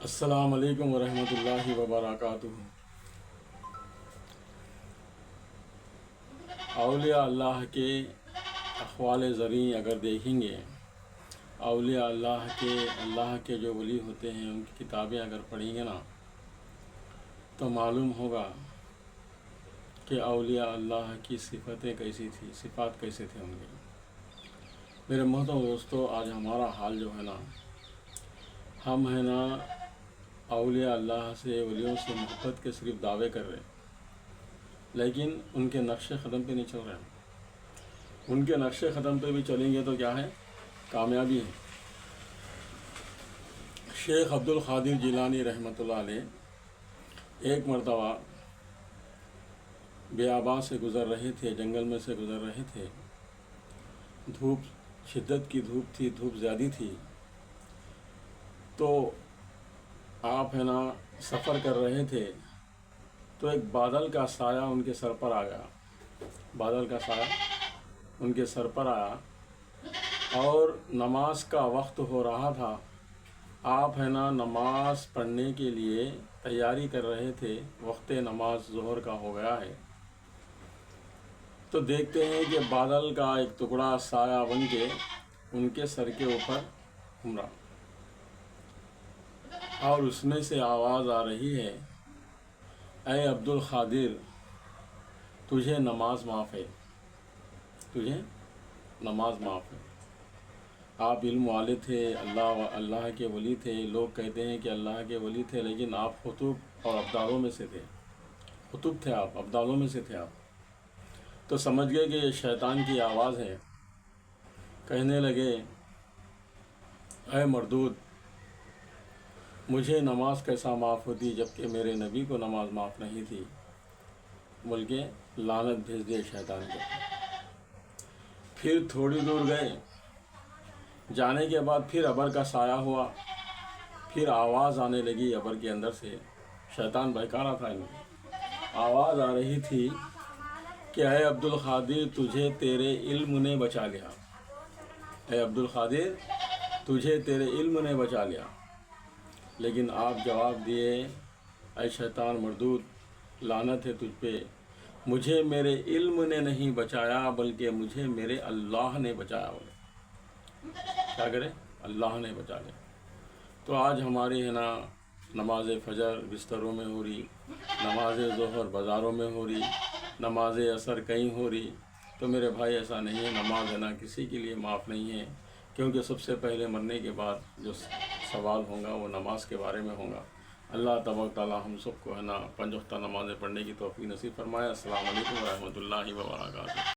السلام علیکم ورحمۃ اللہ وبرکاتہ۔ اولیاء اللہ کے اقوال زرعی اگر دیکھیں گے، اولیاء اللہ کے جو ولی ہوتے ہیں ان کی کتابیں اگر پڑھیں گے نا تو معلوم ہوگا کہ اولیاء اللہ کی صفات کیسے تھے ان کی۔ میرے محترم دوستو، آج ہمارا حال جو ہے نا، ہم ہے نا اولیاء اللہ سے، ولیوں سے محبت کے صرف دعوے کر رہے ہیں، لیکن ان کے نقش قدم پہ نہیں چل رہے ہیں۔ ان کے نقش قدم پہ بھی چلیں گے تو کیا ہے؟ کامیابی ہے۔ شیخ عبد القادر جیلانی رحمۃ اللہ علیہ ایک مرتبہ بیاباں سے گزر رہے تھے، جنگل میں سے گزر رہے تھے۔ دھوپ، شدت کی دھوپ تھی، دھوپ زیادہ تھی، تو آپ ہے نا سفر کر رہے تھے تو ایک بادل کا سایہ ان کے سر پر آ گیا۔ بادل کا سایہ ان کے سر پر آیا اور نماز کا وقت ہو رہا تھا۔ آپ ہے نا نماز پڑھنے کے لیے تیاری کر رہے تھے، وقت نماز ظہر کا ہو گیا ہے، تو دیکھتے ہیں کہ بادل کا ایک ٹکڑا سایہ بن کے ان کے سر کے اوپر گھوم رہا، اور اس میں سے آواز آ رہی ہے، اے عبد القادر، تجھے نماز معاف ہے، تجھے نماز معاف ہے۔ آپ علم والے تھے، اللہ کے ولی تھے۔ لوگ کہتے ہیں کہ اللہ کے ولی تھے، لیکن آپ خطوب اور ابدالوں میں سے تھے، خطوب تھے آپ، ابدالوں میں سے تھے آپ۔ تو سمجھ گئے کہ یہ شیطان کی آواز ہے۔ کہنے لگے، اے مردود، مجھے نماز کیسا معاف ہوتی جبکہ میرے نبی کو نماز معاف نہیں تھی، بلکہ لعنت بھیج دیے شیطان کو۔ پھر تھوڑی دور گئے، جانے کے بعد پھر ابر کا سایہ ہوا، پھر آواز آنے لگی ابر کے اندر سے۔ شیطان بہکا رہا تھا ان کو۔ آواز آ رہی تھی کہ اے عبد القادر، تجھے تیرے علم نے بچا لیا، اے عبد القادر، تجھے تیرے علم نے بچا لیا۔ لیکن آپ جواب دیے، اے شیطان مردود، لعنت ہے تجھ پہ، مجھے میرے علم نے نہیں بچایا بلکہ مجھے میرے اللہ نے بچایا۔ کیا کرے؟ اللہ نے بچا لیا۔ تو آج ہماری ہے نا نماز فجر بستروں میں ہو رہی، نماز ظہر بازاروں میں ہو رہی، نماز عصر کہیں ہو رہی، تو میرے بھائی ایسا نہیں ہے۔ نماز ہے نا کسی کے لیے معاف نہیں ہے، کیونکہ سب سے پہلے مرنے کے بعد جو سوال ہوگا وہ نماز کے بارے میں ہوگا۔ اللہ تبارک تعالیٰ ہم سب کو ہے نا 5 وقتہ نمازیں پڑھنے کی توفیق نصیب فرمائے۔ السلام علیکم ورحمۃ اللہ وبرکاتہ۔